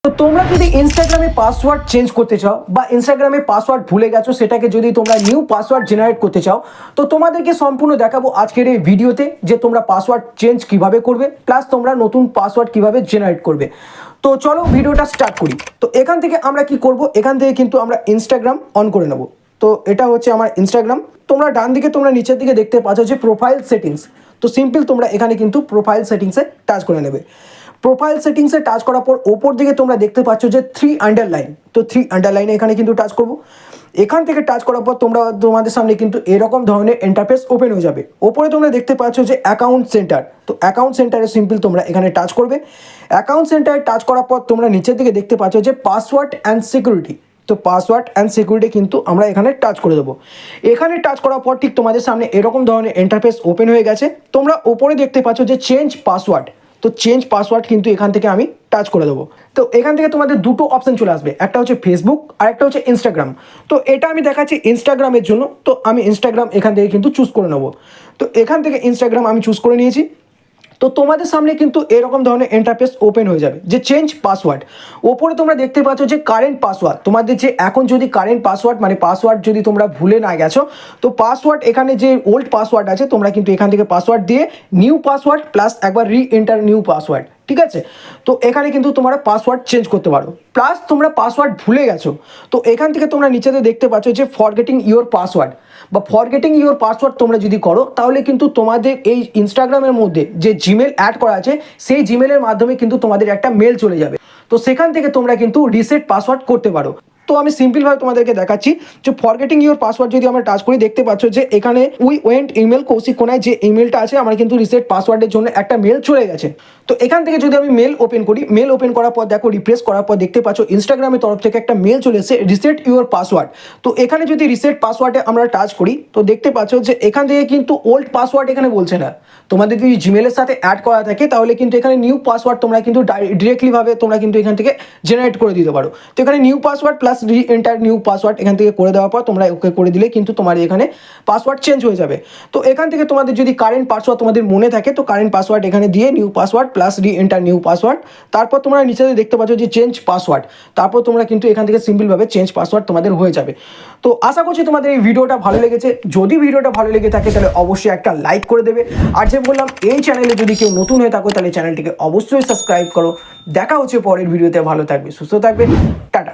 তো তোমরা যদি ইনস্টাগ্রামে পাসওয়ার্ড চেঞ্জ করতে চাও বা ইনস্টাগ্রামে পাসওয়ার্ড ভুলে গেছো, সেটাকে যদি তোমরা নিউ পাসওয়ার্ড জেনারেট করতে চাও, তো তোমাদেরকে সম্পূর্ণ দেখাবো আজকের এই ভিডিওতে যে তোমরা পাসওয়ার্ড চেঞ্জ কিভাবে করবে, প্লাস তোমরা নতুন পাসওয়ার্ড কিভাবে জেনারেট করবে। তো চলো ভিডিওটা স্টার্ট করি। তো এখান থেকে আমরা কি করব, এখান থেকে কিন্তু আমরা ইনস্টাগ্রাম অন করে নেব। তো এটা হচ্ছে আমার ইনস্টাগ্রাম। তোমরা ডান দিকে তোমরা নিচের দিকে দেখতে পাচ্ছ যে প্রোফাইল সেটিংস। তো সিম্পল তোমরা এখানে কিন্তু প্রোফাইল সেটিংসে টাচ করে নেবে। প্রোফাইল সেটিংসে টাচ করার পর ওপর দিকে তোমরা দেখতে পাচ্ছ যে 3 আন্ডারলাইন। তো 3 আন্ডারলাইনে এখানে কিন্তু টাচ করব। এখান থেকে টাচ করার পর তোমাদের সামনে কিন্তু এরকম ধরনের ইন্টারফেস ওপেন হয়ে যাবে। ওপরে তোমরা দেখতে পাচ্ছ যে অ্যাকাউন্ট সেন্টার। তো অ্যাকাউন্ট সেন্টারে সিম্পল তোমরা এখানে টাচ করবে। অ্যাকাউন্ট সেন্টারে টাচ করার পর তোমরা নিচের দিকে দেখতে পাচ্ছ যে পাসওয়ার্ড অ্যান্ড সিকিউরিটি। তো পাসওয়ার্ড অ্যান্ড সিকিউরিটি কিন্তু আমরা এখানে টাচ করে দেবো। এখানে টাচ করার পর ঠিক তোমাদের সামনে এরকম ধরনের ইন্টারফেস ওপেন হয়ে গেছে। তোমরা ওপরে দেখতে পাচ্ছ যে চেঞ্জ পাসওয়ার্ড। তো চেঞ্জ পাসওয়ার্ড কিন্তু এখান থেকে আমি টাচ করে দেবো। তো এখান থেকে তোমাদের দুটো অপশন চলে আসবে, একটা হচ্ছে ফেসবুক আর একটা হচ্ছে ইনস্টাগ্রাম। তো এটা আমি দেখাচ্ছি ইনস্টাগ্রামের জন্য। তো আমি ইনস্টাগ্রাম এখান থেকে কিন্তু চুজ করে নেবো। তো এখান থেকে ইনস্টাগ্রাম আমি চুজ করে নিয়েছি। তো তোমাদের সামনে কিন্তু এরকম ধরনের ইন্টারফেস ওপেন হয়ে যাবে যে চেঞ্জ পাসওয়ার্ড। ওপরে তোমরা দেখতে পাচ্ছ যে কারেন্ট পাসওয়ার্ড। তোমাদের যে এখন যদি কারেন্ট পাসওয়ার্ড মানে পাসওয়ার্ড যদি তোমরা ভুলে না গেছো, তো পাসওয়ার্ড এখানে যে ওল্ড পাসওয়ার্ড আছে তোমরা কিন্তু এখান থেকে পাসওয়ার্ড দিয়ে নিউ পাসওয়ার্ড প্লাস একবার রি এন্টার নিউ পাসওয়ার্ড, ঠিক আছে। তো এখানে কিন্তু তোমরা পাসওয়ার্ড চেঞ্জ করতে পারো। প্লাস তোমরা পাসওয়ার্ড ভুলে গেছো, তো এখান থেকে তোমরা নিচেতে দেখতে পাচ্ছ যে ফরগেটিং ইউর পাসওয়ার্ড বা ফরগেটিং ইউর পাসওয়ার্ড তোমরা যদি করো, তাহলে কিন্তু তোমাদের এই ইনস্টাগ্রামের মধ্যে যে জিমেল অ্যাড করা আছে সেই জিমেলের মাধ্যমে কিন্তু তোমাদের একটা মেল চলে যাবে। তো সেখান থেকে তোমরা কিন্তু রিসেট পাসওয়ার্ড করতে পারো। তো আমি সিম্পলভাবে তোমাদেরকে দেখাচ্ছি যে ফরগেটিং ইউর পাসওয়ার্ড যদি আমরা টাচ করি, দেখতে পাচ্ছ যে এখানে উই ওয়েন্ট ইমেল কৌশিক কোনায় যে ইমেলটা আছে আমার কিন্তু রিসেট পাসওয়ার্ডের জন্য একটা মেল চলে গেছে। তো এখান থেকে যদি আমি মেল ওপেন করি, মেল ওপেন করার পর দেখো রিফ্রেশ করার পর দেখতে পাচ্ছ ইনস্টাগ্রামের তরফ থেকে একটা মেল চলে এসেছে রিসেট ইউর পাসওয়ার্ড। তো এখানে যদি রিসেট পাসওয়ার্ডে আমরা টাচ করি, তো দেখতে পাচ্ছ যে এখান থেকে কিন্তু ওল্ড পাসওয়ার্ড এখানে বলছে না। তোমাদের যদি জিমেলের সাথে অ্যাড করা থাকে তাহলে কিন্তু এখানে নিউ পাসওয়ার্ড তোমরা কিন্তু ডিরেক্টলিভাবে তোমরা কিন্তু এখান থেকে জেনারেট করে দিতে পারো। তো এখানে নিউ পাসওয়ার্ড প্লাস রি এন্টার নিউ পাসওয়ার্ড এখান থেকে করে দেওয়ার পর তোমরা ওকে করে দিলে কিন্তু তোমার এখানে পাসওয়ার্ড চেঞ্জ হয়ে যাবে। তো এখান থেকে তোমাদের যদি কারেন্ট পাসওয়ার্ড তোমাদের মনে থাকে, তো কারেন্ট পাসওয়ার্ড এখানে দিয়ে নিউ পাসওয়ার্ড প্লাস রি এন্টার নিউ পাসওয়ার্ড, তারপর তোমরা নিচে দেখতে পাচ্ছ যে চেঞ্জ পাসওয়ার্ড, তারপর তোমরা কিন্তু এখান থেকে সিম্পলভাবে চেঞ্জ পাসওয়ার্ড তোমাদের হয়ে যাবে। তো আশা করছি তোমাদের এই ভিডিওটা ভালো লেগেছে। যদি ভিডিওটা ভালো লেগে থাকে তাহলে অবশ্যই একটা লাইক করে দেবে। আর যে বললাম, এই চ্যানেলে যদি কেউ নতুন হয়ে থাকো তাহলে চ্যানেলটিকে অবশ্যই সাবস্ক্রাইব করো। দেখা হচ্ছে পরের ভিডিওতে। ভালো থাকবে, সুস্থ থাকবে, টাটা।